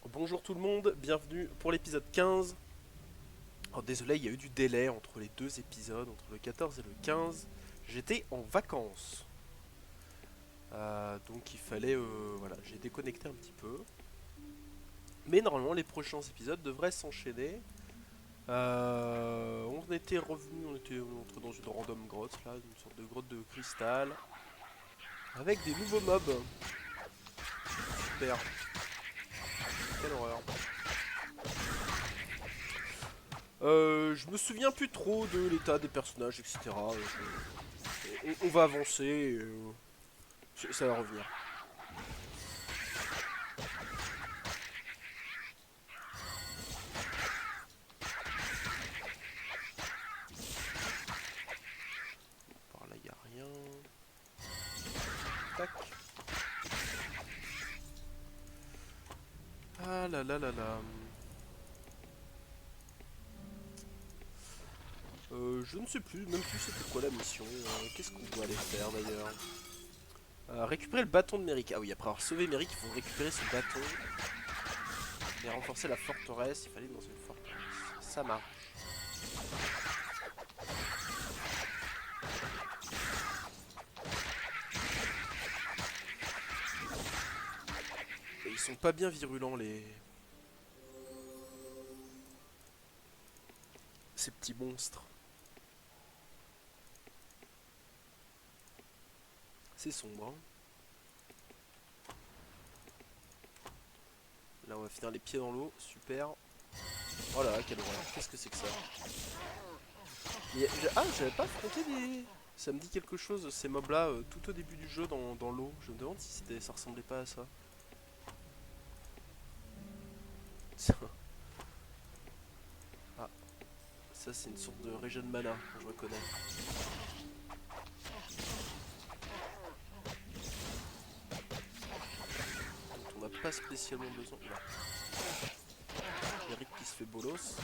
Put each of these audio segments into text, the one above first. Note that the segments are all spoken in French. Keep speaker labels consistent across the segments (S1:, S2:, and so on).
S1: Bonjour tout le monde, bienvenue pour l'épisode 15. Alors désolé, il y a eu du délai entre les deux épisodes, entre le 14 et le 15. J'étais en vacances. Donc il fallait... voilà, j'ai déconnecté un petit peu. Mais normalement les prochains épisodes devraient s'enchaîner. On était revenu, on était entré dans une random grotte là, une sorte de grotte de cristal. Avec des nouveaux mobs. Super, quelle horreur. Je me souviens plus trop de l'état des personnages, etc. On va avancer, ça va revenir. Par là, y a rien. Tac. Ah là là là là. Je ne sais plus, même plus c'était quoi la mission. Qu'est-ce qu'on doit aller faire d'ailleurs? Récupérer le bâton de Merrick. Ah oui, après avoir sauvé Merrick, il faut récupérer ce bâton. Et renforcer la forteresse. Il fallait dans une forteresse. Ça marche. Et ils sont pas bien virulents ces petits monstres. C'est sombre, hein. Là, on va finir les pieds dans l'eau. Super. Oh là là, quelle horreur. Qu'est-ce que c'est que ça? Ah, j'avais pas affronté des... Ça me dit quelque chose, ces mobs là, tout au début du jeu dans l'eau. Je me demande si ça ressemblait pas à ça. Ah, ça c'est une sorte de régène mana, je reconnais. Dont on n'a pas spécialement besoin. Là. Eric qui se fait bolos.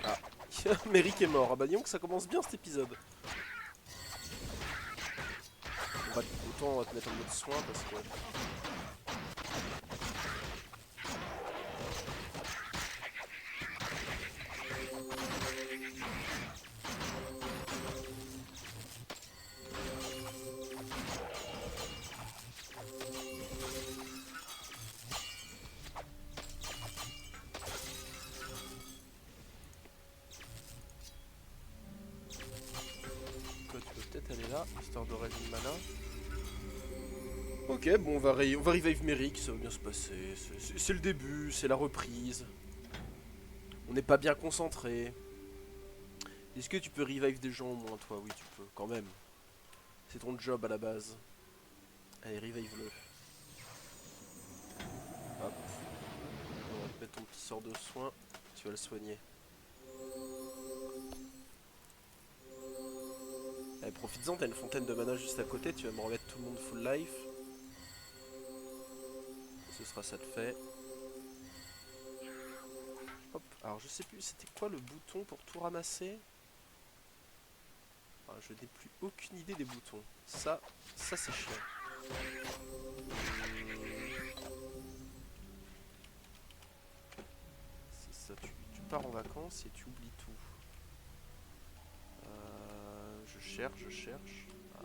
S1: Ah, Merrick est mort. Ah bah disons que ça commence bien cet épisode. Autant on va te mettre en mode soin parce que... Toi tu peux peut-être aller là, histoire de régène mana. Ok, bon on va revive Merrick, ça va bien se passer. C'est le début, c'est la reprise. On n'est pas bien concentré. Est-ce que tu peux revive des gens au moins, toi? Oui, tu peux, quand même. C'est ton job à la base. Allez, revive-le. Hop. On va te mettre ton petit sort de soin. Tu vas le soigner. Allez, profites-en, t'as une fontaine de mana juste à côté. Tu vas me remettre tout le monde full life. Ce sera ça de fait. Hop. Alors, je sais plus, c'était quoi le bouton pour tout ramasser? Je n'ai plus aucune idée des boutons. Ça c'est chiant. C'est ça, tu pars en vacances et tu oublies tout. Je cherche, je cherche. Ah.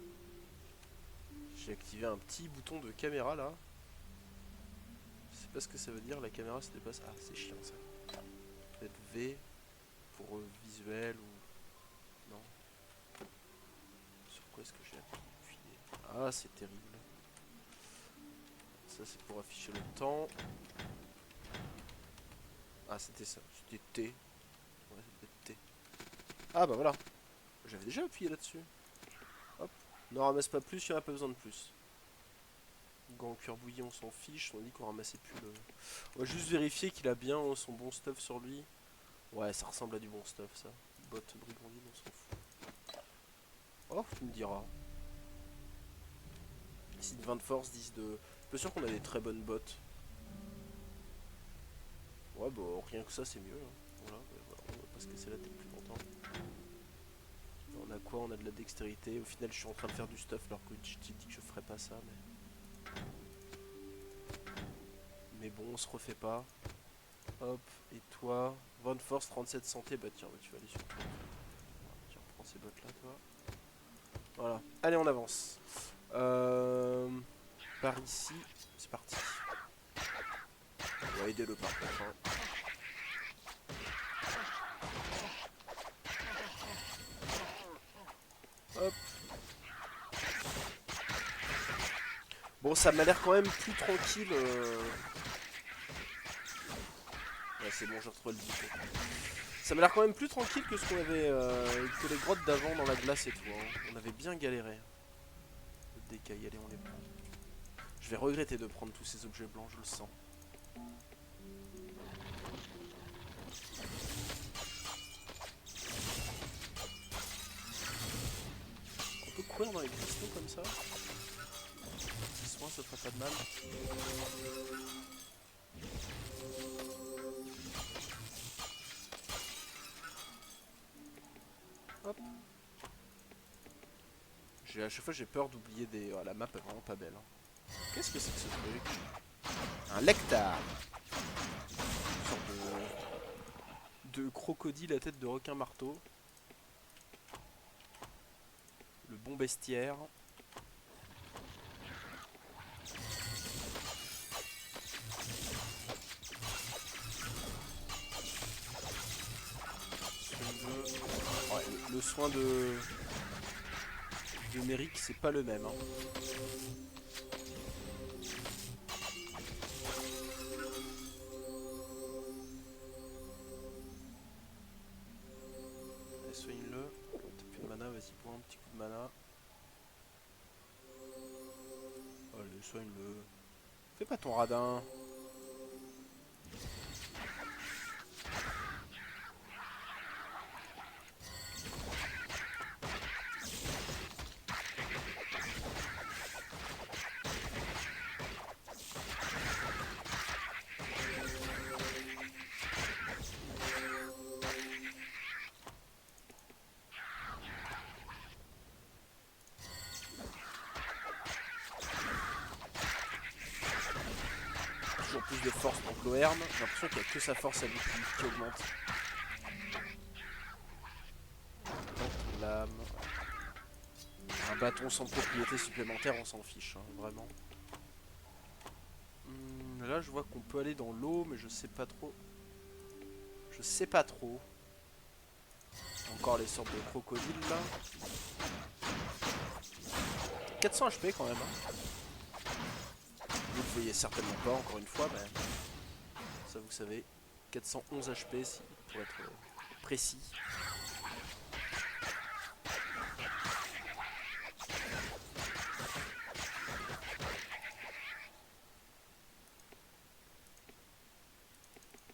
S1: J'ai activé un petit bouton de caméra là. Je sais pas ce que ça veut dire, la caméra se dépasse. Ah, c'est chiant ça. Peut-être V pour visuel ou... Non. Sur quoi est-ce que j'ai appuyé? Ah, c'est terrible. Ça c'est pour afficher le temps. Ah, c'était ça. C'était T. Ouais, c'était T. Ah bah voilà. J'avais déjà appuyé là-dessus. Hop. Ne ramasse pas plus, il n'y en a pas besoin de plus. Gant en cuir bouilli, on s'en fiche. On dit qu'on ramassait plus le... On va juste vérifier qu'il a bien son bon stuff sur lui. Ouais, ça ressemble à du bon stuff, ça. Bot brigandine, on s'en fout. Oh, tu me diras. 6 de 20 de force, 10 de... Je suis pas sûr qu'on a des très bonnes bottes. Ouais, bah rien que ça, c'est mieux. Hein. Voilà, bah, voilà, on va pas se casser la tête plus longtemps. On a quoi? On a de la dextérité. Au final, je suis en train de faire du stuff alors que je t'ai dit que je ferais pas ça. Mais bon, on se refait pas. Hop, et toi? 20 force, 37 santé. Bah tiens, bah, tu vas aller sur toi. Tiens, prends ces bottes là, toi. Voilà. Allez, on avance. Par ici. C'est parti. On va aider le par contre. Hein. Hop. Bon, ça m'a l'air quand même plus tranquille. Ouais, c'est bon, j'ai retrouvé le bouton. Ça m'a l'air quand même plus tranquille que ce qu'on avait, que les grottes d'avant dans la glace et tout. Hein. On avait bien galéré. Le décaille, allez, on les prend. Je vais regretter de prendre tous ces objets blancs, je le sens. On peut courir dans les cristaux comme ça. Petit soin, ça ferait pas de mal. Hop. À chaque fois j'ai peur d'oublier des... Oh, la map est vraiment pas belle. Hein. Qu'est-ce que c'est que ce truc? Un lectar. Une sorte de crocodile à tête de requin marteau. Le bon bestiaire. Ouais, le soin de Merrick, c'est pas le même. Hein. Allez, soigne-le. T'as plus de mana, vas-y, pour un petit coup de mana. Allez, soigne-le. Fais pas ton radin. Toujours plus de force pour Gloherm. J'ai l'impression qu'il n'y a que sa force à lui qui augmente. Lame. Un bâton sans propriété supplémentaire, on s'en fiche, hein, vraiment. Là, je vois qu'on peut aller dans l'eau, mais je sais pas trop. Je sais pas trop. Encore les sortes de crocodiles là. 400 HP quand même. Hein. Vous le voyez certainement pas, encore une fois, mais ça vous savez. 411 HP si, pour être précis.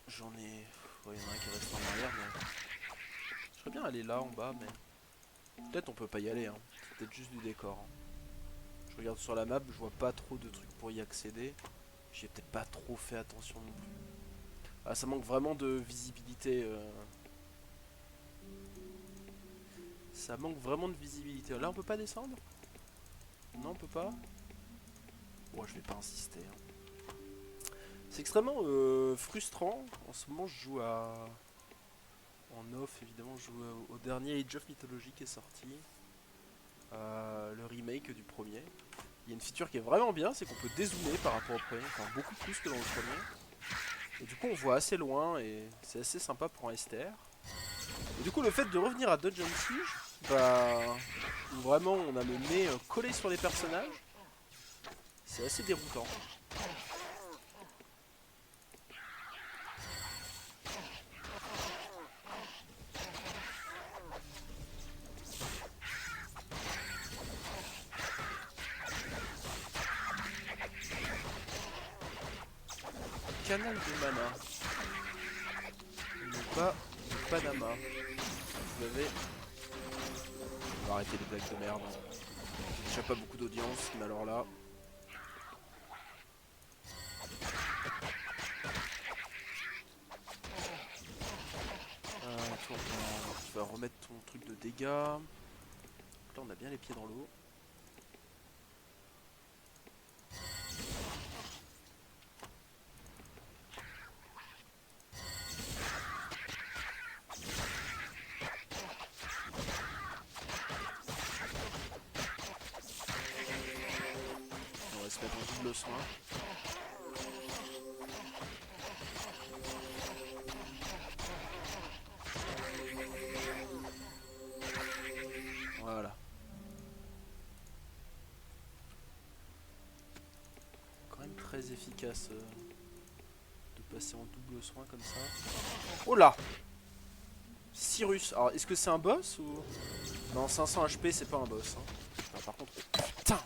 S1: J'en ai... Ouais, il y en a un qui reste en arrière, mais... Je serais bien aller là en bas, mais... Peut-être on peut pas y aller, hein. C'est peut-être juste du décor. Hein. Je regarde sur la map, je vois pas trop de trucs pour y accéder. J'ai peut-être pas trop fait attention non plus. Ah, ça manque vraiment de visibilité. Ça manque vraiment de visibilité. Là, on peut pas descendre? Non, on peut pas? Bon, je vais pas insister. Hein. C'est extrêmement frustrant. En ce moment, je joue à... En off, évidemment, je joue au dernier Age of Mythology qui est sorti. Le remake du premier. Il y a une feature qui est vraiment bien, c'est qu'on peut dézoomer par rapport au premier, enfin beaucoup plus que dans le premier. Et du coup on voit assez loin et c'est assez sympa pour un STR. Et du coup le fait de revenir à Dungeon Siege, bah où vraiment on a le nez collé sur les personnages, c'est assez déroutant. Canal de mana. Mais pas de Panama. Vous avez... On va arrêter les blagues de merde. J'ai déjà pas beaucoup d'audience, mais alors là... Toi, tu vas remettre ton truc de dégâts. Donc là on a bien les pieds dans l'eau. On va se mettre en double soin. Voilà. Quand même très efficace de passer en double soin comme ça. Oh là! Cyrus. Alors est-ce que c'est un boss ou... Non, 500 HP c'est pas un boss. Hein. Ah, par contre... Putain!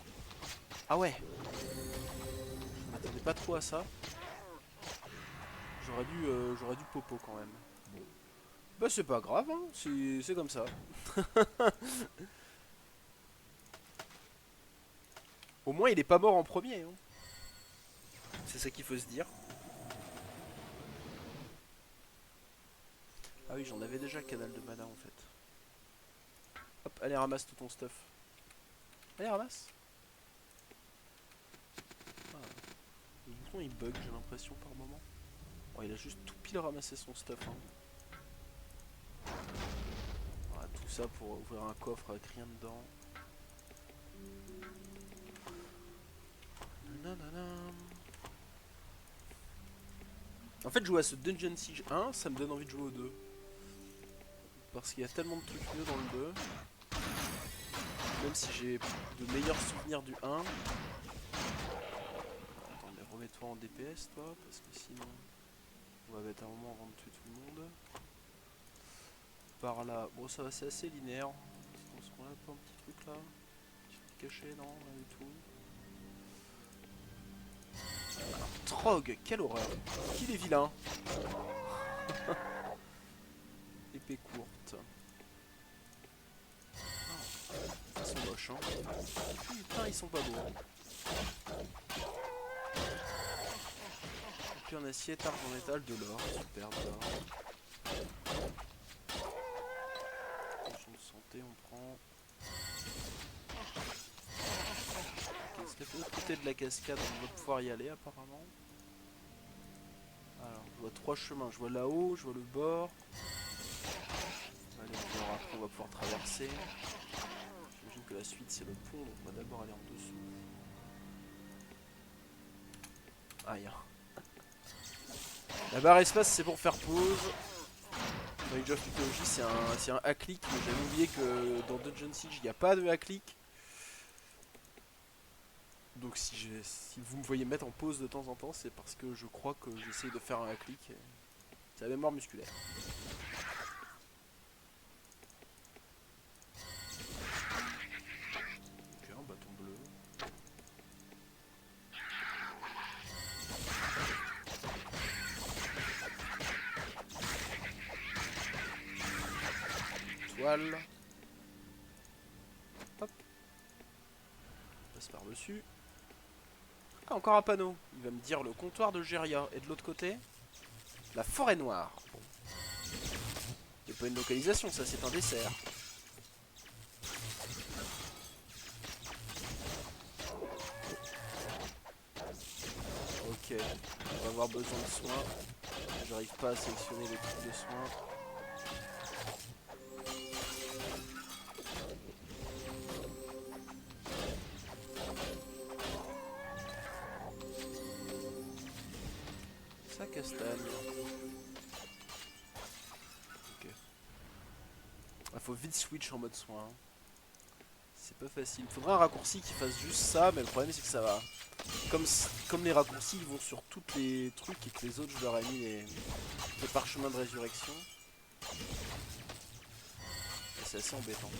S1: Ah ouais! Je m'attendais pas trop à ça. J'aurais dû popo quand même. Bon. Bah c'est pas grave, hein. C'est comme ça. Au moins il est pas mort en premier. Hein. C'est ça qu'il faut se dire. Ah oui, j'en avais déjà le canal de mana en fait. Hop, allez ramasse tout ton stuff. Allez ramasse. Ah, le bouton il bug j'ai l'impression par moment. Oh, il a juste tout pile ramassé son stuff. Hein. Voilà, tout ça pour ouvrir un coffre avec rien dedans. Nanana. En fait, jouer à ce Dungeon Siege 1, ça me donne envie de jouer au 2. Parce qu'il y a tellement de trucs mieux dans le 2. Même si j'ai de meilleurs souvenirs du 1. Attends, mais remets-toi en DPS, toi, parce que sinon, on va mettre un moment avant de tuer tout le monde. Par là, bon, ça va, c'est assez linéaire. Est-ce qu'on a pas un petit truc là? Un petit truc caché, non, rien du tout. Trog, quelle horreur. Qu'il est vilain. Épée courte. Ils sont moches, hein. Putain, ils sont pas beaux. Et puis en acier, argent métal, de l'or. Super, de l'or. Potion de santé, on prend. Est-ce que de l'autre côté de la cascade, on va pouvoir y aller apparemment? Alors, je vois 3 chemins. Je vois là-haut, je vois le bord. Allez, on verra, après on va pouvoir traverser. J'imagine que la suite c'est le pont, donc on va d'abord aller en dessous. Aïe. La barre espace c'est pour faire pause. Dans Age of Mythology c'est un hack-click, mais j'avais oublié que dans Dungeon Siege il n'y a pas de hack-click. Donc si vous me voyez mettre en pause de temps en temps, c'est parce que je crois que j'essaye de faire un hack-click. C'est la mémoire musculaire. Ok, un bâton bleu. Toile. Hop. On passe par-dessus. Ah, encore un panneau. Il va me dire le comptoir de Geria. Et de l'autre côté, la forêt noire. Bon. Il n'y a pas une localisation, ça c'est un dessert. Ok, on va avoir besoin de soins. J'arrive pas à sélectionner les trucs de soins. Ça castagne. Ok. Il faut vite switch en mode soin. C'est pas facile. Il faudrait un raccourci qui fasse juste ça, mais le problème c'est que ça va. Comme les raccourcis ils vont sur tous les trucs et que les autres je leur ai mis les parchemins de résurrection. C'est assez embêtant.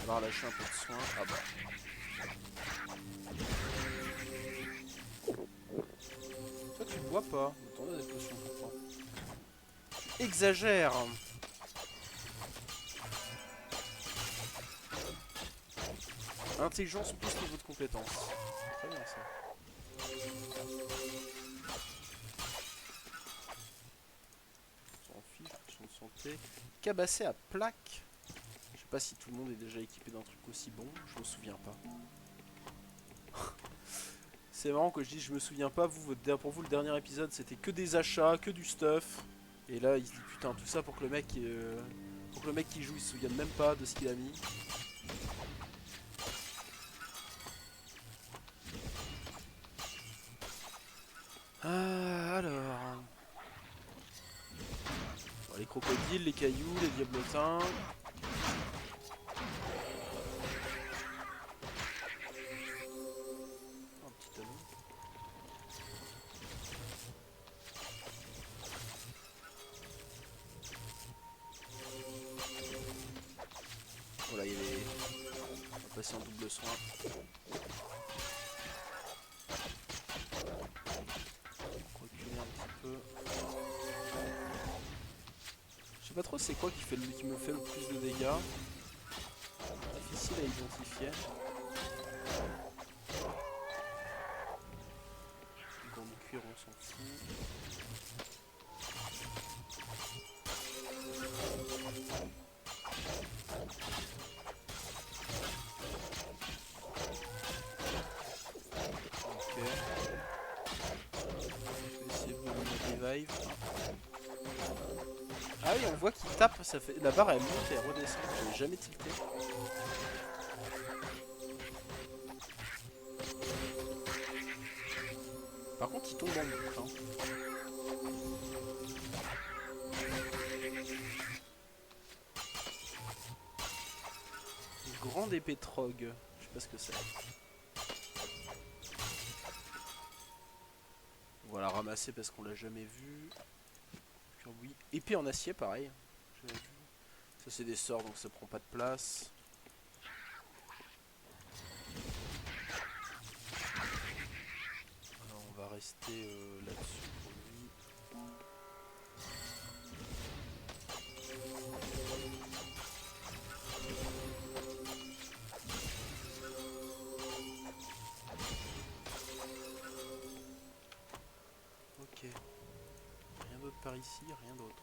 S1: On va relâcher un peu de soin. Ah bah. Toi tu bois pas. Attendez des potions pourtant. Tu exagères. Intelligence plus niveau de compétence. Très bien ça. On s'en fiche, potion de santé. Cabassé à plaque. Je sais pas si tout le monde est déjà équipé d'un truc aussi bon, je me souviens pas. C'est marrant que je dise je me souviens pas, pour vous le dernier épisode c'était que des achats, que du stuff. Et là il se dit putain tout ça pour que le mec qui joue il se souvienne même pas de ce qu'il a mis. Alors... Bon, les crocodiles, les cailloux, les diablotins... Un petit anneau. Voilà, il y a les... On va passer en double soin. Reculer un petit peu. Je sais pas trop c'est quoi qui me fait le plus de dégâts. Difficile à identifier. Gants de cuir, on s'en fout. Ok. Je vais essayer de me revive. Ah oui, on voit qu'il tape, ça fait... la barre elle monte et elle redescend. J'ai jamais tilté. Par contre, il tombe en boucle. Hein. Grande épée trogue. Je sais pas ce que c'est. On va la ramasser parce qu'on l'a jamais vu. Oui. Épée en acier, pareil. Ça, c'est des sorts donc ça prend pas de place. Alors, on va rester là-dessus pour lui. Ok. Rien d'autre par ici, rien d'autre.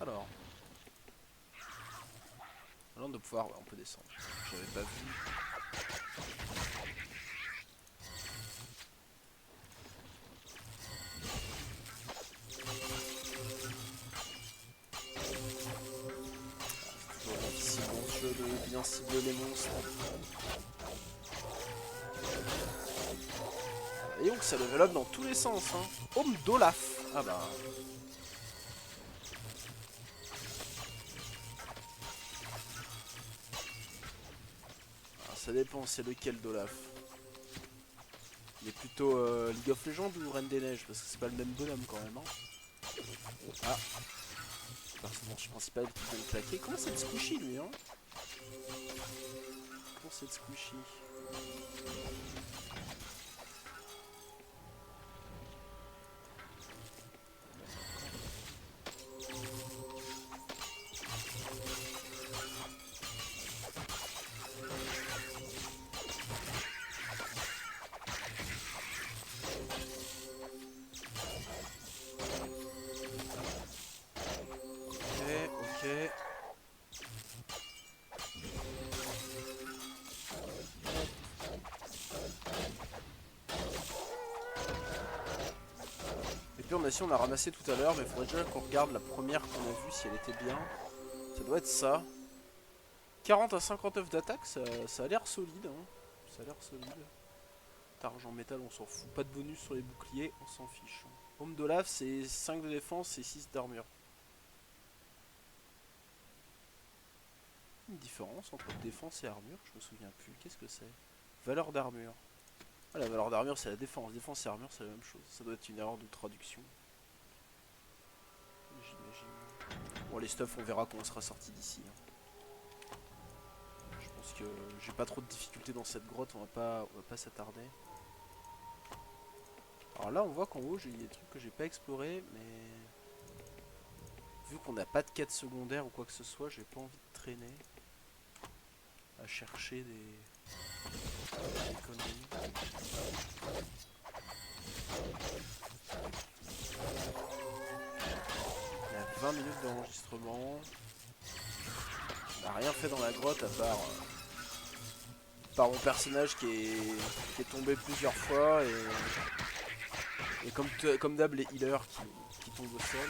S1: Alors. Là on doit pouvoir, ouais, on peut descendre. J'avais pas vu. C'est toujours difficile dans ce jeu de bien cibler les monstres. Et donc ça level up dans tous les sens. Hein. Homme d'Olaf. Ah bah. Alors, ça dépend, c'est lequel d'Olaf. Il est plutôt League of Legends ou Reine des Neiges parce que c'est pas le même bonhomme quand même. Hein. Ah. Personnage principal qui vient de claquer. Comment c'est de squishy lui hein? Comment c'est de squishy? Ok. Et puis on a ramassé tout à l'heure, mais il faudrait déjà qu'on regarde la première qu'on a vue si elle était bien. Ça doit être ça. 40 à 59 d'attaque, ça a l'air solide. Hein. Ça a l'air solide. Argent métal, on s'en fout. Pas de bonus sur les boucliers, on s'en fiche. Homme de lave, c'est 5 de défense et 6 d'armure. Une différence entre défense et armure, je me souviens plus. Qu'est-ce que c'est? Valeur d'armure. Ah, la valeur d'armure, c'est la défense. Défense et armure, c'est la même chose. Ça doit être une erreur de traduction. J'imagine. Bon, les stuffs, on verra quand on sera sorti d'ici. Hein. Je pense que j'ai pas trop de difficultés dans cette grotte, on va pas s'attarder. Alors là, on voit qu'en haut, il y a des trucs que j'ai pas explorés, mais vu qu'on n'a pas de quête secondaire ou quoi que ce soit, j'ai pas envie de traîner. à chercher des conneries. On a 20 minutes d'enregistrement. On n'a rien fait dans la grotte à part mon personnage qui est tombé plusieurs fois et comme d'hab les healers qui tombent au sol.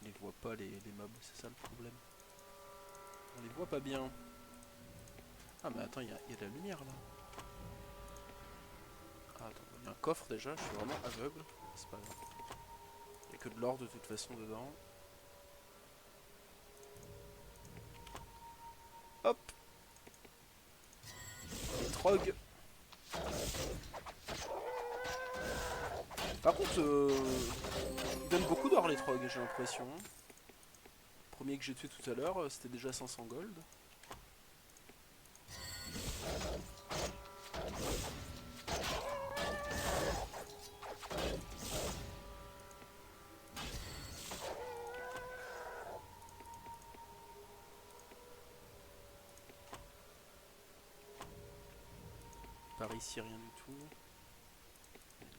S1: On les voit pas les mobs, c'est ça le problème. On les voit pas bien. Ah mais attends, il y a de la lumière là. Ah, attends, il y a un coffre déjà, je suis vraiment aveugle. C'est pas grave. Il n'y a que de l'or de toute façon dedans. Hop. Les trogs. Par contre, ils donnent beaucoup d'or les trogs, j'ai l'impression. Le premier que j'ai tué tout à l'heure, c'était déjà 500 gold. Par ici, rien du tout.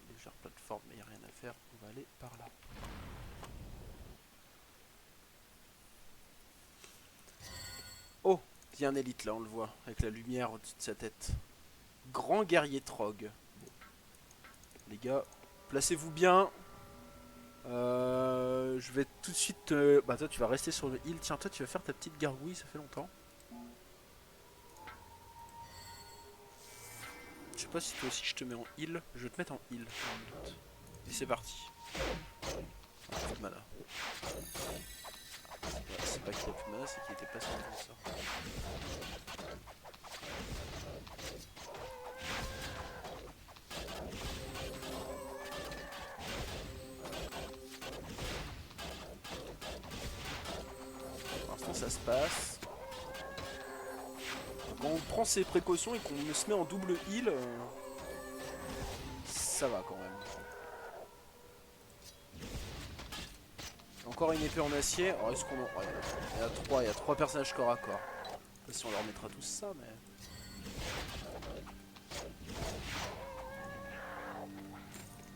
S1: Légère plateforme, mais il n'y a rien à faire. On va aller par là. Oh, il y a un élite là, on le voit, avec la lumière au-dessus de sa tête. Grand guerrier Trog. Les gars, placez-vous bien. Je vais tout de suite... Bah toi tu vas rester sur le heal. Tiens, toi tu vas faire ta petite gargouille, ça fait longtemps. Je sais pas si toi aussi je te mets en heal. Je vais te mettre en heal. Et c'est parti. Ah, pas de mana. C'est pas qu'il a plus de mana, c'est qu'il était pas sur le ça. Pour l'instant ça se passe. Quand on prend ses précautions et qu'on se met en double heal, ça va quand même. Encore une épée en acier. Alors est-ce qu'on en... Oh, il y a trois personnages corps à corps. Je sais pas si on leur mettra tous ça, mais...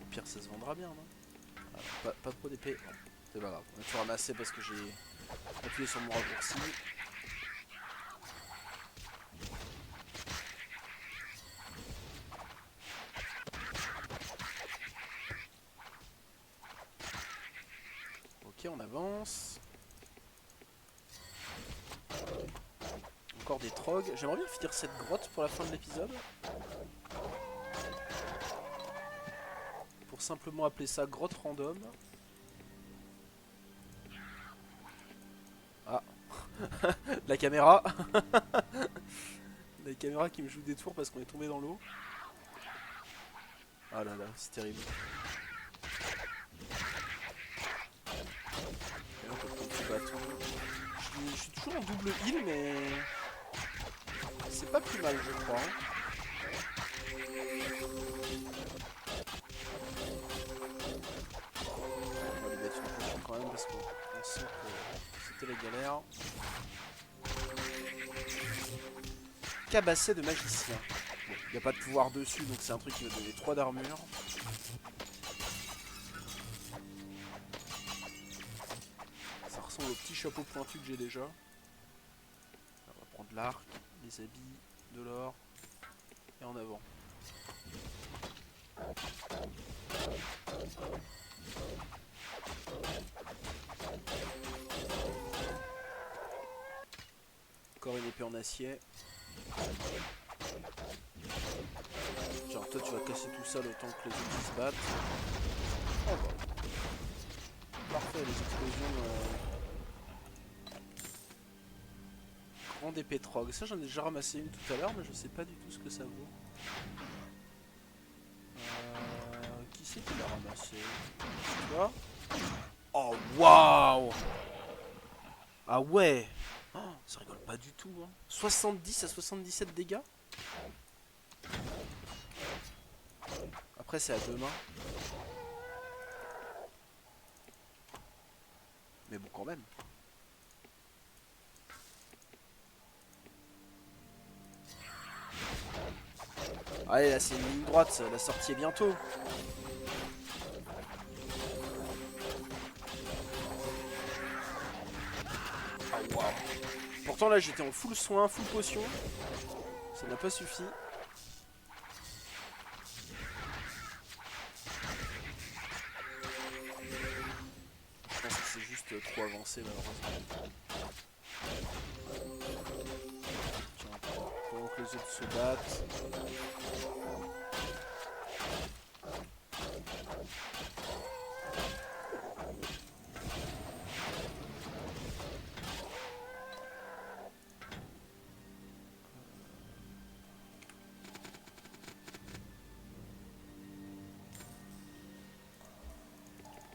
S1: Au pire ça se vendra bien, non? Alors, pas trop d'épée. C'est pas grave. On va tout ramasser parce que j'ai appuyé sur mon raccourci. Ok, on avance. Encore des trogs. J'aimerais bien finir cette grotte pour la fin de l'épisode. Pour simplement appeler ça grotte random. Ah. La caméra. La caméra qui me joue des tours parce qu'on est tombé dans l'eau. Ah là là, c'est terrible. Je suis toujours en double heal, mais c'est pas plus mal, je crois. On va lui mettre une potion quand même parce qu'on sent que c'était la galère. Cabasset de magicien. Bon, il n'y a pas de pouvoir dessus, donc c'est un truc qui va donner 3 d'armure. Ça ressemble au petit chapeau pointu que j'ai déjà. On va prendre l'arc, les habits, de l'or, et en avant. Encore une épée en acier. Genre toi tu vas casser tout ça le temps que les autres se battent. Oh bah. Parfait, les explosions. Grande épée Trog. Ça j'en ai déjà ramassé une tout à l'heure, mais je sais pas du tout ce que ça vaut. Qui c'est qui l'a ramassé? Tu vois? Oh, waouh! Ah ouais! Oh, ça rigole pas du tout, hein. 70 à 77 dégâts? Après, c'est à deux mains. Mais bon, quand même. Allez, là, c'est une ligne droite. La sortie est bientôt. Ah, waouh! Pourtant, là, j'étais en full soin, full potion. Ça n'a pas suffi. Je pense que c'est juste trop avancé, malheureusement. Tiens, pendant que les autres se battent.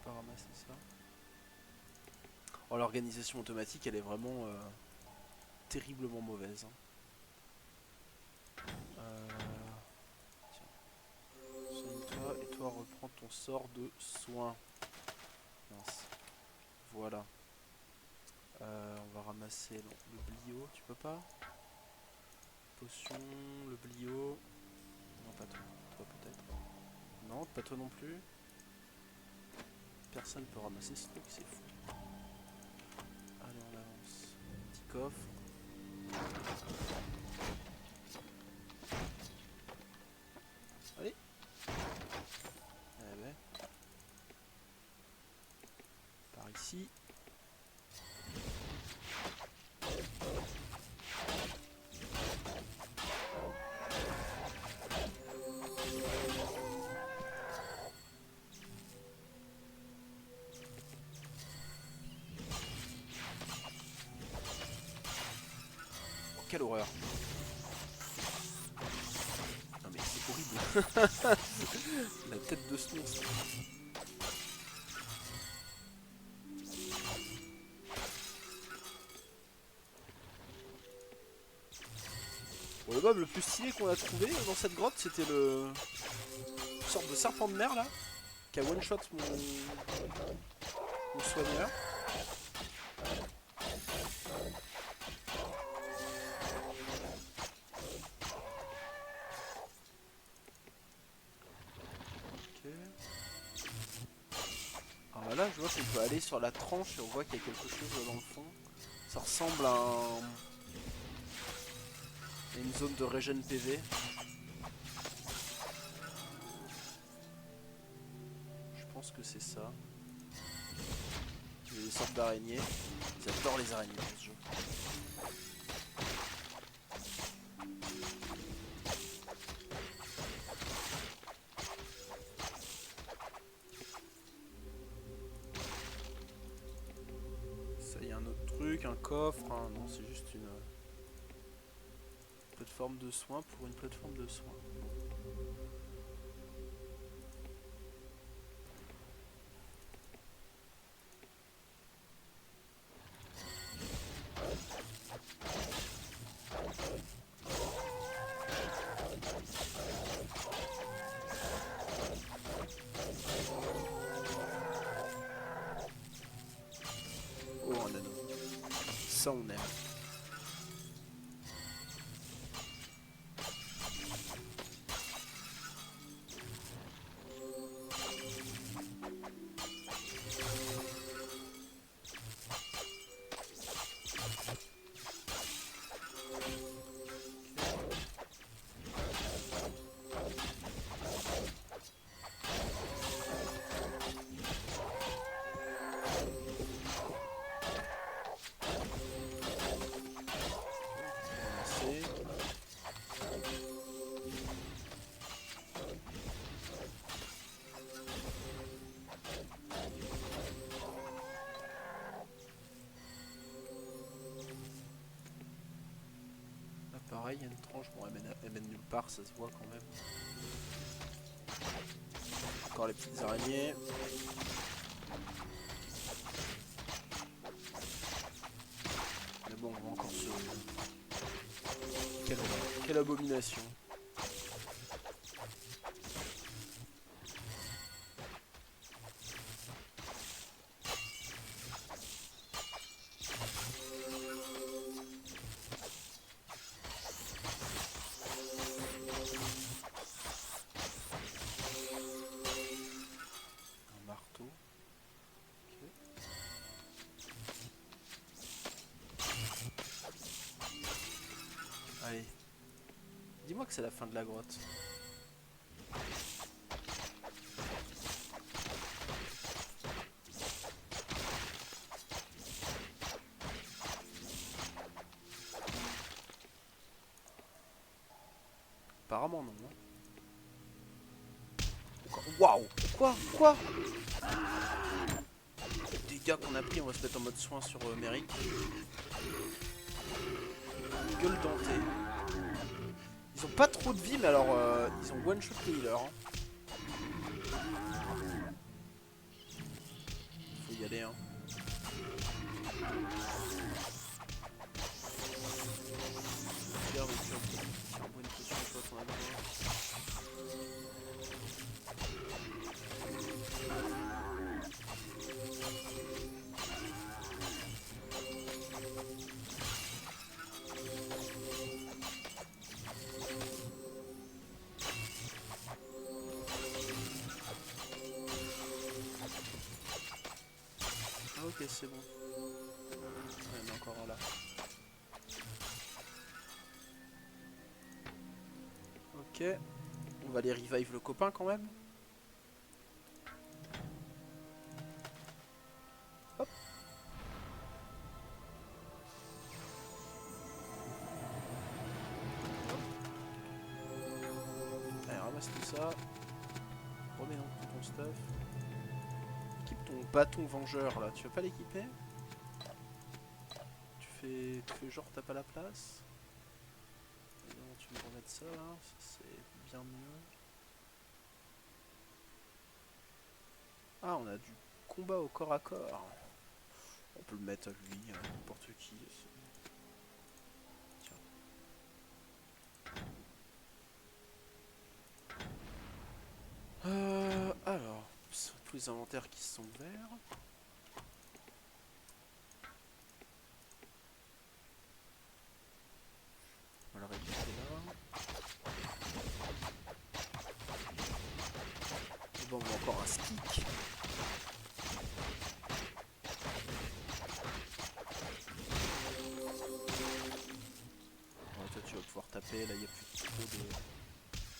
S1: Pas ramasser ça. Oh, l'organisation automatique, elle est vraiment terriblement mauvaise. Hein. Tiens. Soigne-toi et toi reprends ton sort de soin. Mince. Voilà. On va ramasser le blio. Tu peux pas? Potion, le blio. Non, pas toi. Toi peut-être. Non, pas toi non plus. Personne peut ramasser ce truc, c'est fou. Allez, on avance. Petit coffre. Allez. Eh ben. Par ici. Oh, quelle horreur. Non mais c'est horrible. La tête de ce monstre. Bon, le mob le plus stylé qu'on a trouvé dans cette grotte, c'était une sorte de serpent de mer là, qui a one shot mon soigneur. Ok. Alors là, je vois qu'on peut aller sur la tranche et on voit qu'il y a quelque chose dans le fond. Ça ressemble à une zone de regen PV. Je pense que c'est ça. Il y a des sortes d'araignées. J'adore les araignées dans ce jeu. Ça, il y a un autre truc, un coffre. Hein. Non, c'est juste une plateforme de soins pour une plateforme de soins. Oh, un anneau. Ça, on aime. Pareil, il y a une tranche, bon elle mène nulle part, ça se voit quand même. Encore les petites araignées. bon, on va encore se... Quelle horreur, quelle abomination. Un marteau. Allez. Dis-moi que c'est la fin de la grotte. Apparemment non. Waouh! Quoi? Les dégâts qu'on a pris, on va se mettre en mode soin sur Merrick. Gueule dentée. Ils ont pas trop de vie, mais alors ils ont one shot le healer. Hein. Faut y aller. Hein. Regarde, tu as une bonne potion, toi, t'en as besoin. Ok, c'est bon. Ouais, mais encore un là. Ok. On va aller revive le copain quand même. Hop. Allez, ramasse tout ça. Remets donc tout ton stuff. Équipe ton bâton vengeur là. Tu veux pas l'équiper? Tu fais genre t'as pas la place. Et non, tu me remets ça là. C'est bien mieux. Ah, on a du combat au corps à corps. On peut le mettre à lui, à n'importe qui. Tiens. Alors, tous les inventaires qui sont verts. On va le récupérer là. Et bon, on a encore un stick. Toi, tu vas pouvoir taper. Là, il n'y a plus trop de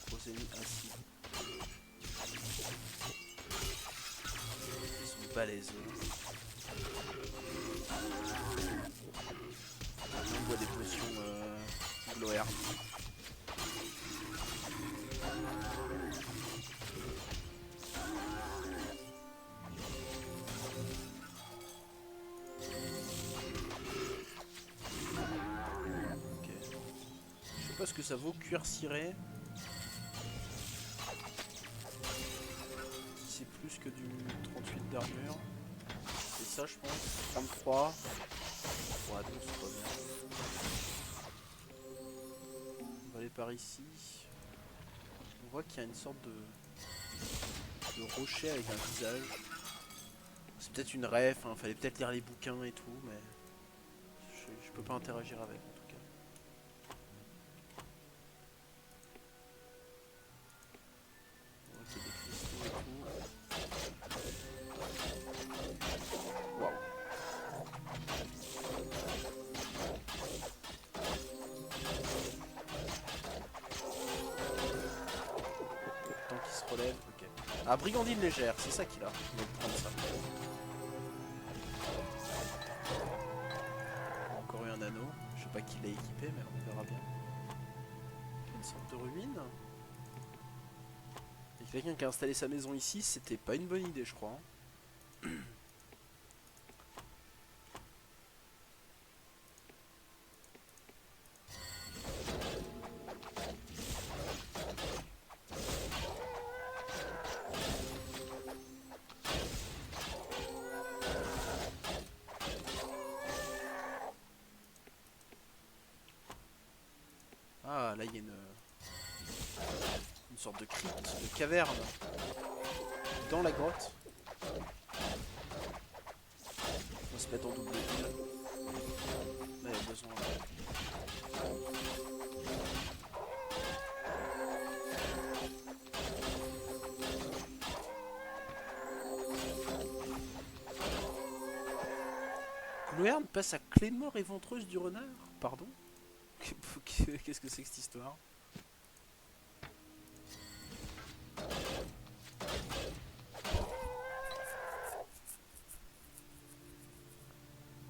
S1: gros ennemis ainsi. Ils sont balèzes. On boit des potions glow-herb. Ok. Je sais pas ce que ça vaut cuir ciré. C'est plus que du 38 d'armure. C'est ça je pense. 33. Ouais, donc c'est pas bien. On va aller par ici. On voit qu'il y a une sorte de rocher avec un visage. C'est peut-être une ref, hein. Fallait peut-être lire les bouquins et tout, mais je peux pas interagir avec en tout cas. On voit qu'il y a des cristaux et tout. Waouh. Tant qu'il se relève, ok. Ah, brigandine légère, c'est ça qu'il a. On va prendre ça. Encore eu un anneau. Je sais pas qui l'a équipé, mais on verra bien. Une sorte de ruine. Il y a quelqu'un qui a installé sa maison ici, c'était pas une bonne idée, je crois. Ah, là, il y a une sorte de crypte, de caverne dans la grotte. On va se mettre en double heal. Là, il y a besoin. Glouerne passe à clé de mort éventreuse du renard. Pardon. Qu'est-ce que c'est que cette histoire?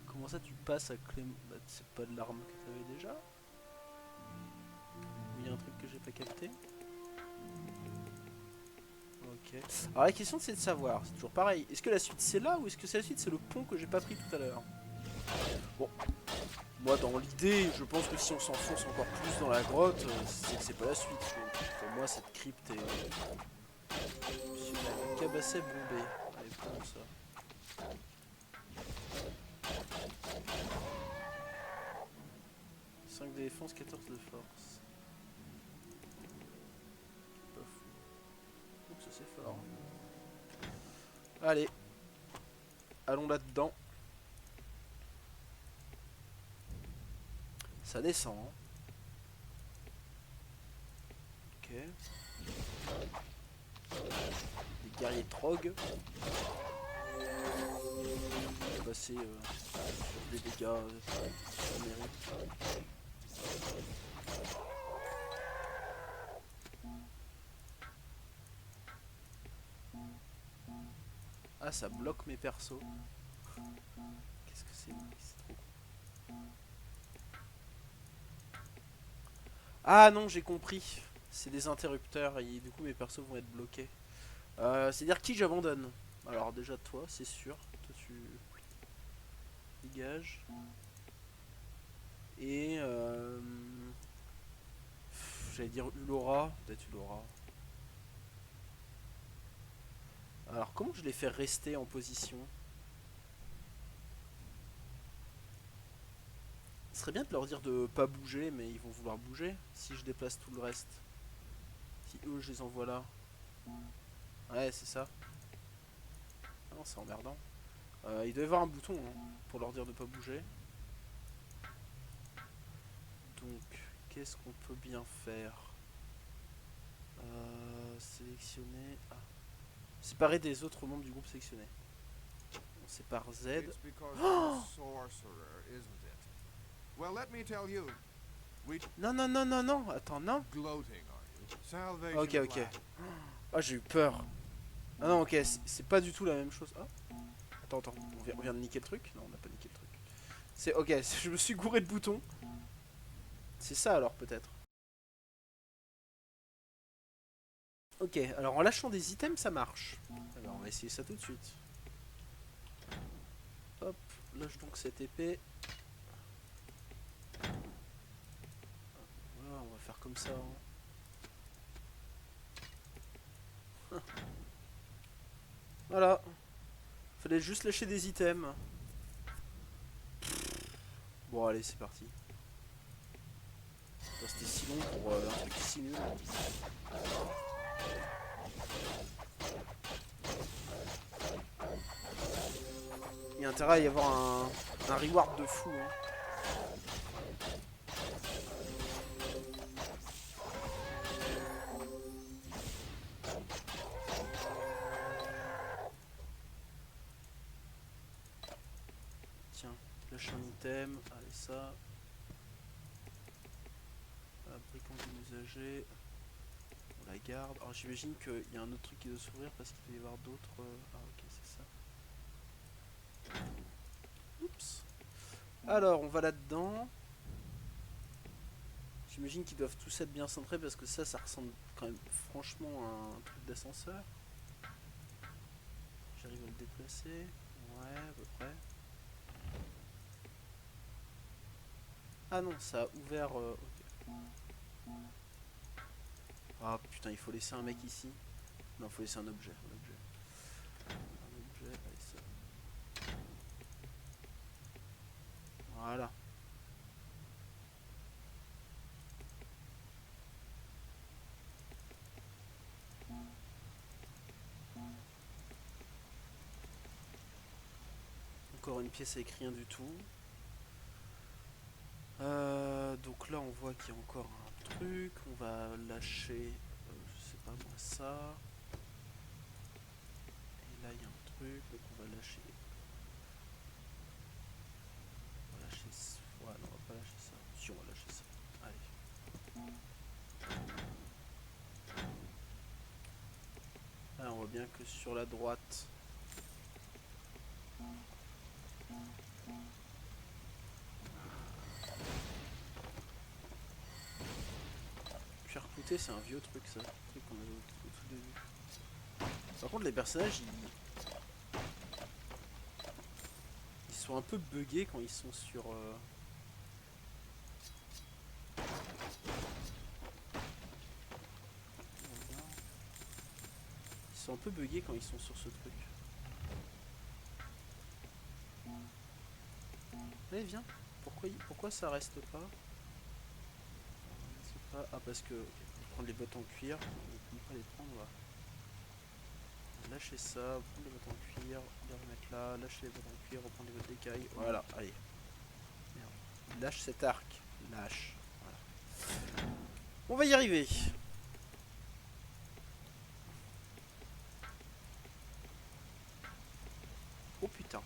S1: Comment ça tu passes à clé... Bah, c'est pas de l'arme que t'avais déjà? Il y a un truc que j'ai pas capté. Ok. Alors la question c'est de savoir, c'est toujours pareil. Est-ce que la suite c'est là ou est-ce que la suite c'est le pont que j'ai pas pris tout à l'heure? Bon. Moi dans l'idée, je pense que si on s'enfonce encore plus dans la grotte, c'est que c'est pas la suite. Donc, pour moi cette crypte est... Monsieur la cabasset bombée. Allez, prenons ça. 5 de défense, 14 de force. Pas fou. Donc ça c'est fort. Allez. Allons là-dedans. Ça descend. Hein. Ok. Des guerriers trog. On va passer sur des dégâts numériques. Ah, ça bloque mes persos. Qu'est-ce que c'est? C'est trop con. Ah non, j'ai compris. C'est des interrupteurs et du coup mes persos vont être bloqués. C'est-à-dire qui j'abandonne? Alors déjà toi, c'est sûr. Toi tu dégages. Et j'allais dire Ulora. Peut-être Ulora. Alors comment je les fais rester en position? Ce serait bien de leur dire de pas bouger, mais ils vont vouloir bouger si je déplace tout le reste. Si eux je les envoie là. Ouais, c'est ça. Ah non, c'est emmerdant. Il doit y avoir un bouton hein, pour leur dire de pas bouger. Donc, qu'est-ce qu'on peut bien faire? Sélectionner. Ah. Séparer des autres membres du groupe sélectionné. On sépare Z. Oh non, non, non, non, non. Attends, non. Ok, ok. Ah, j'ai eu peur. Ah non, ok, c'est pas du tout la même chose. Ah. Attends, attends. On vient de niquer le truc? Non, on n'a pas niqué le truc. C'est ok, je me suis gouré de boutons. C'est ça alors, peut-être. Ok, alors en lâchant des items, ça marche. Alors, on va essayer ça tout de suite. Hop, lâche donc cette épée. Voilà, on va faire comme ça. Hein. Voilà. Fallait juste lâcher des items. Bon, allez, c'est parti. C'était si long pour un truc si nul. Il y a intérêt à y avoir un reward de fou. Hein. Tiens, lâche un item. Allez, ça. Brigand de l'usager. On la garde. Alors j'imagine qu'il y a un autre truc qui doit s'ouvrir parce qu'il doit y avoir d'autres. Ah, ok, c'est ça. Oups. Alors, on va là-dedans. J'imagine qu'ils doivent tous être bien centrés parce que ça ressemble quand même franchement à un truc d'ascenseur. J'arrive à le déplacer. Ouais, à peu près. Ah non, ça a ouvert... ok. Ah putain, il faut laisser un mec ici. Non, il faut laisser un objet. Un objet, allez ça. Voilà. encore une pièce avec rien du tout. Donc là on voit qu'il y a encore un truc. On va lâcher, je sais pas moi, ça. Et là il y a un truc, donc on va lâcher. On va lâcher ça. Ouais, non, on va pas lâcher ça. Si, on va lâcher ça. Allez. Là on voit bien que sur la droite. Cuir clouté, c'est un vieux truc ça. Un truc qu'on avait au tout début. Par contre les personnages ils sont un peu buggés quand ils sont sur... Ils sont un peu buggés quand ils sont sur ce truc. Allez viens. Pourquoi ça reste pas? Ah parce que... Prendre les bottes en cuir. On ne peut pas les prendre là. Lâcher ça, prendre les bottes en cuir, les remettre là, lâcher les bottes en cuir, reprendre les bottes d'écaille. Voilà, allez. Merde. Lâche cet arc. Lâche. Voilà. On va y arriver. Oh putain.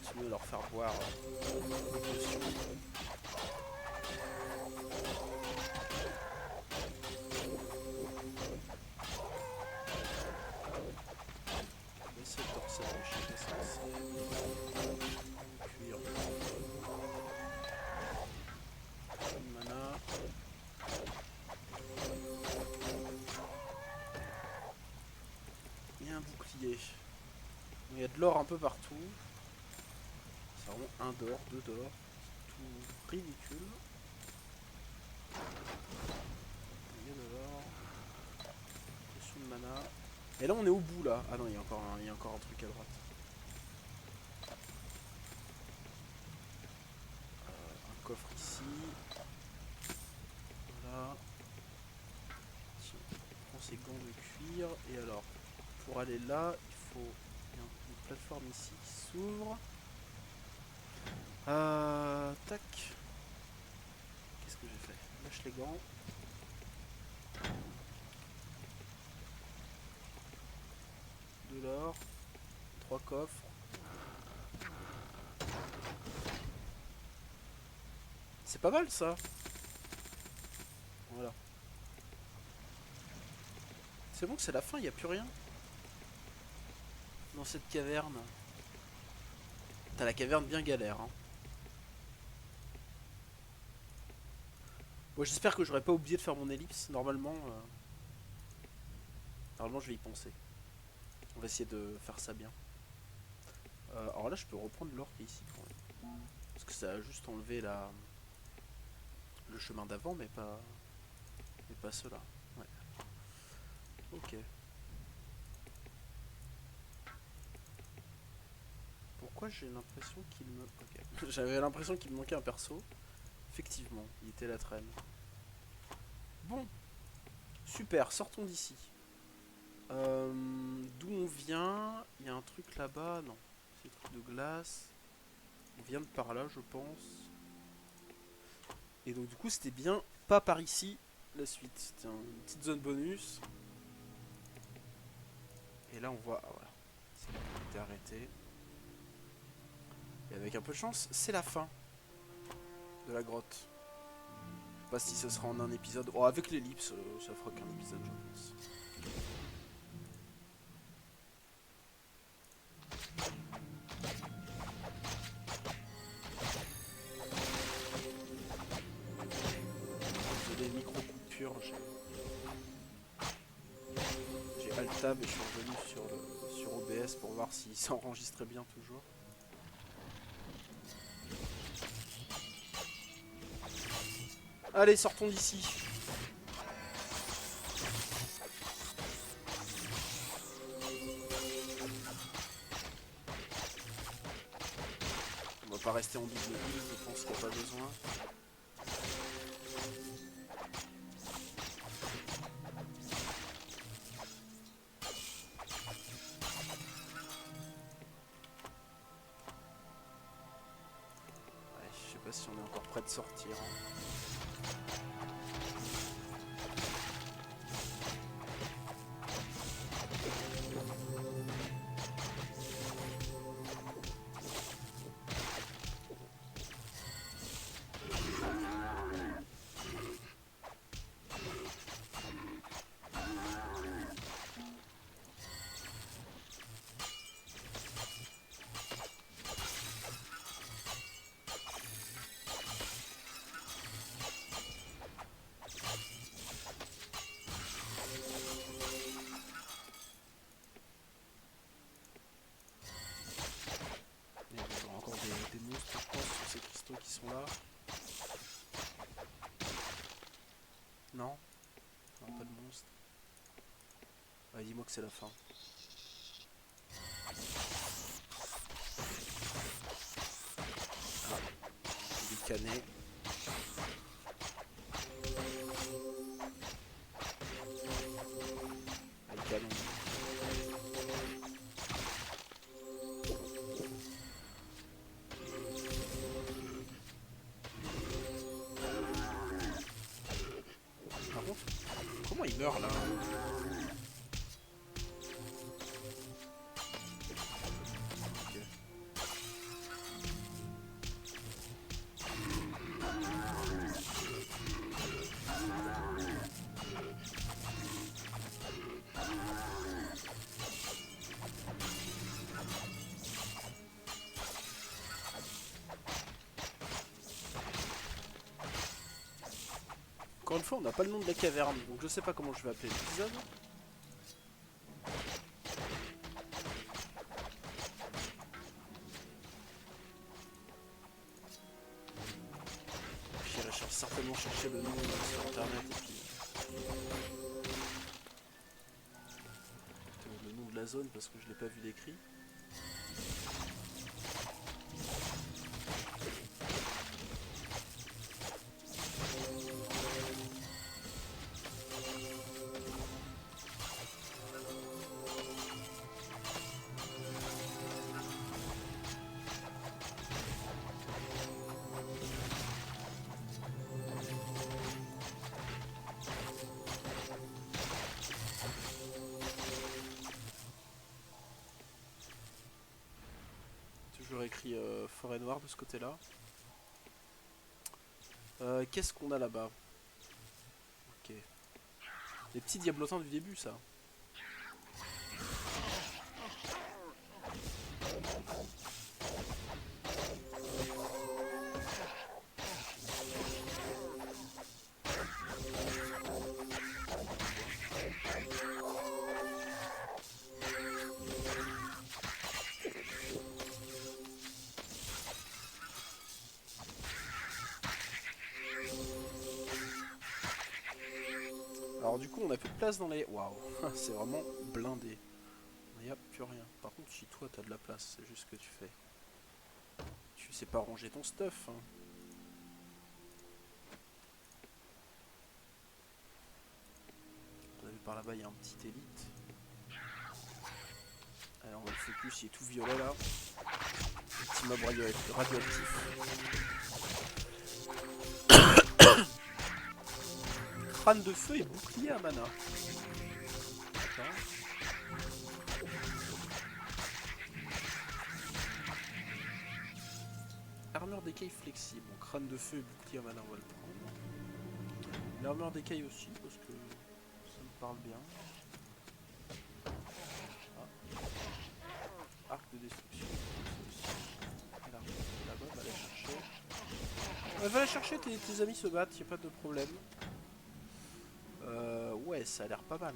S1: Continuer de leur faire boire des potions. Essayer de torser, je sais pas ce que c'est. Cuir. Une mana. Et un bouclier. Il y a de l'or un peu partout. C'est vraiment 1 d'or, 2 d'or. Tout ridicule. Il y a de l'or. Potion de mana. Et là on est au bout là. Ah non, il y a encore un truc à droite. Un coffre ici. Voilà. Tiens, on prend ces gants de cuir. Et alors, pour aller là, il faut... Il y a une plateforme ici qui s'ouvre. Tac. Qu'est-ce que j'ai fait? Lâche les gants. De l'or. 3 coffres. C'est pas mal ça. Voilà. C'est bon que c'est la fin, il n'y a plus rien. Dans cette caverne. T'as la caverne bien galère. Hein. Bon, j'espère que j'aurais pas oublié de faire mon ellipse. Normalement, normalement je vais y penser. On va essayer de faire ça bien. Alors là, je peux reprendre l'or qui est ici quand même. Parce que ça a juste enlevé le chemin d'avant, mais pas cela. Ouais. Ok. Pourquoi j'ai l'impression qu'il me... Ok. J'avais l'impression qu'il me manquait un perso. Effectivement, il était la traîne. Bon. Super, sortons d'ici. D'où on vient? Il y a un truc là-bas. Non. C'est un truc de glace. On vient de par là, je pense. Et donc du coup, c'était bien pas par ici la suite. C'était une petite zone bonus. Et là, on voit... Ah voilà. C'est là qu'on était arrêté. Et avec un peu de chance, c'est la fin de la grotte. Je sais pas si ce sera en un épisode. Oh, avec l'ellipse, ça fera qu'un épisode, je pense. J'ai des micro-coupures. J'ai Alt-Tab et je suis revenu sur OBS pour voir si ça enregistrait bien toujours. Allez, sortons d'ici. pas rester en double build, je pense qu'il n'y a pas besoin. Ouais, je sais pas si on est encore prêt de sortir. Hein. Qui sont là. Non. Non, pas de monstre. Ouais, dis-moi que c'est la fin. Ah, il est cané. Ah, le canon. Comment il meurt là? Okay. Encore une fois, on n'a pas le nom de la caverne, donc je sais pas comment je vais appeler l'épisode. J'irai certainement chercher le nom sur internet et puis le nom de la zone parce que je l'ai pas vu décrit. Toujours écrit forêt noire de ce côté là. Qu'est-ce qu'on a là-bas? Ok. Les petits diablotins du début ça. Alors du coup on a plus de place dans les... Waouh, c'est vraiment blindé. Il n'y a plus rien. Par contre si toi t'as de la place, c'est juste ce que tu fais. Tu sais pas ranger ton stuff. Hein. On a vu par là-bas il y a un petit élite. Alors on va le focus, il est tout violet là. Petit mob radioactif. Crâne de feu et bouclier à mana. D'accord. Armure d'écaille flexible. Bon, crâne de feu et bouclier à mana, on va le prendre. L'armure d'écaille aussi, parce que ça me parle bien. Ah. Arc de destruction. Là-bas, va aller chercher. Va aller chercher, tes amis se battent, y a pas de problème. Ouais, ça a l'air pas mal.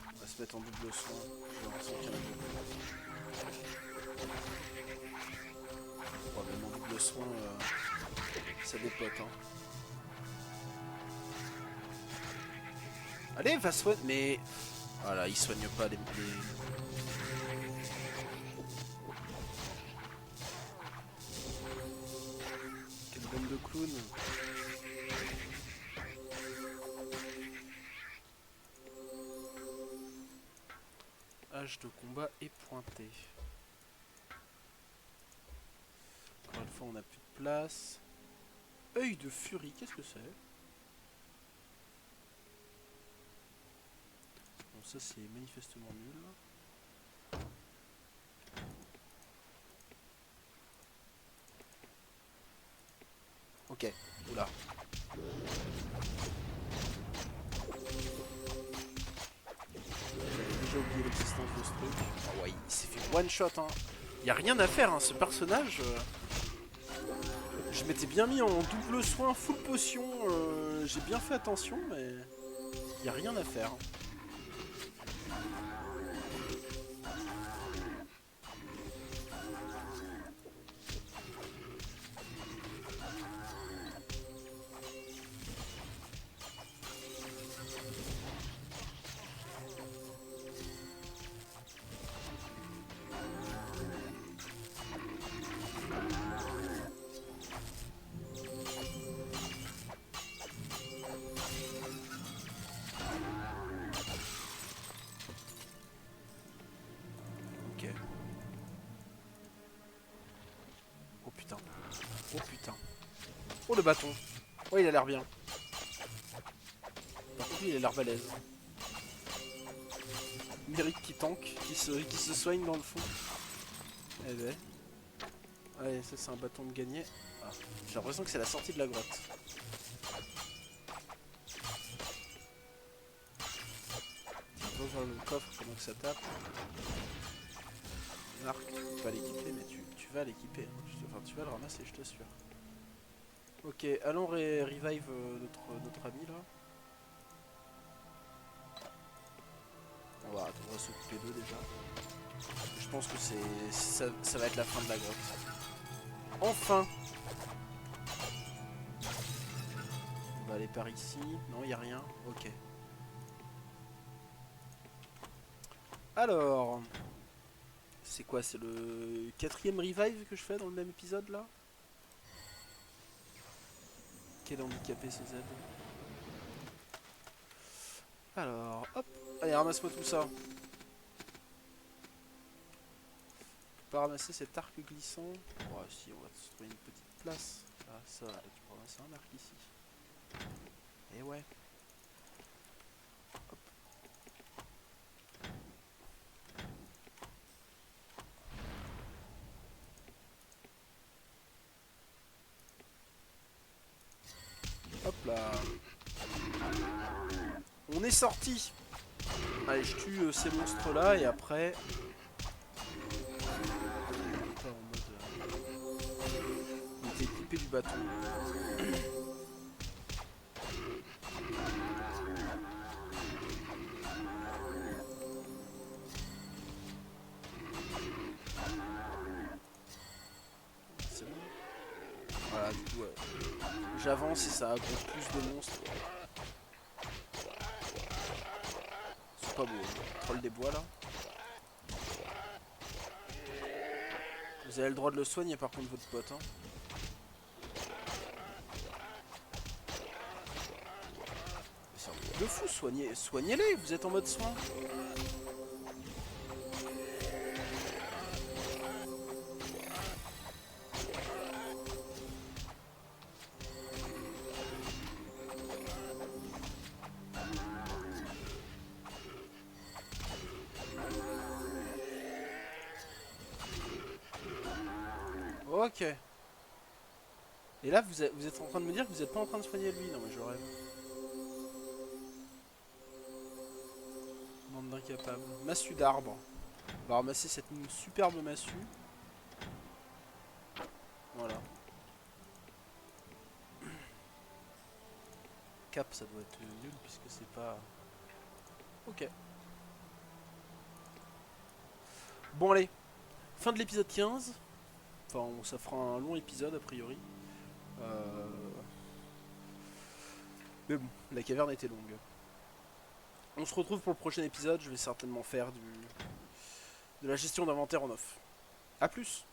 S1: On va se mettre en double soin. Je vais en sentir un peu. ça dépote, hein. Allez, va soigner. Mais... Voilà, il soigne pas les... Quelle bande de clowns. Hache de combat est pointé. Encore une fois, on n'a plus de place. Œil de furie, qu'est-ce que c'est? Bon, ça c'est manifestement nul. Ok, oula. J'avais déjà oublié l'existence de ce truc. Oh ouais, il s'est fait one shot, hein. Y a rien à faire, hein, ce personnage. Je m'étais bien mis en double soin, full potion. J'ai bien fait attention, mais y a rien à faire. Ok. Oh putain. Oh putain. Oh le bâton. Oh il a l'air bien. Par contre il a l'air balèze. Mérite qui tank, qui se soigne dans le fond. Eh ben. Allez, ça c'est un bâton de gagné. Ah, j'ai l'impression que c'est la sortie de la grotte. On va voir le coffre, comment que ça tape. Un arc, tu peux pas l'équiper, mais tu vas l'équiper. Hein. Enfin, tu vas le ramasser, je t'assure. Ok, allons revive notre ami là. On va s'occuper d'eux déjà. Je pense que ça va être la fin de la grotte. Enfin! On va aller par ici. Non, il n'y a rien. Ok. Alors... C'est quoi? C'est le 4ème revive que je fais dans le même épisode là? Quel handicapé ce Z. Alors, hop. Allez, ramasse-moi tout ça. Pas ramasser cet arc glissant. Oh si, on va se trouver une petite place. Ah ça, là, tu peux ramasser un arc ici. Et ouais. Hop. Hop là. On est sorti. Allez, je tue ces monstres là et après... Pas en mode... Il était équipé du bâton. C'est bon. Voilà, du coup, j'avance et ça aggrosse plus de monstres. C'est pas beau, hein. Troll des bois là. Vous avez le droit de le soigner par contre votre pote. Hein. C'est un truc de fou, soignez-les, vous êtes en mode soin. Ok. Et là, vous êtes en train de me dire que vous n'êtes pas en train de soigner lui. Non, mais je rêve. Bande d'incapables. Massue d'arbre. On va ramasser cette superbe massue. Voilà. Cap, ça doit être nul puisque c'est pas... Ok. Bon, allez. Fin de l'épisode 15. Enfin, ça fera un long épisode a priori. Mais bon, la caverne était longue. On se retrouve pour le prochain épisode, je vais certainement faire de la gestion d'inventaire en off. A plus.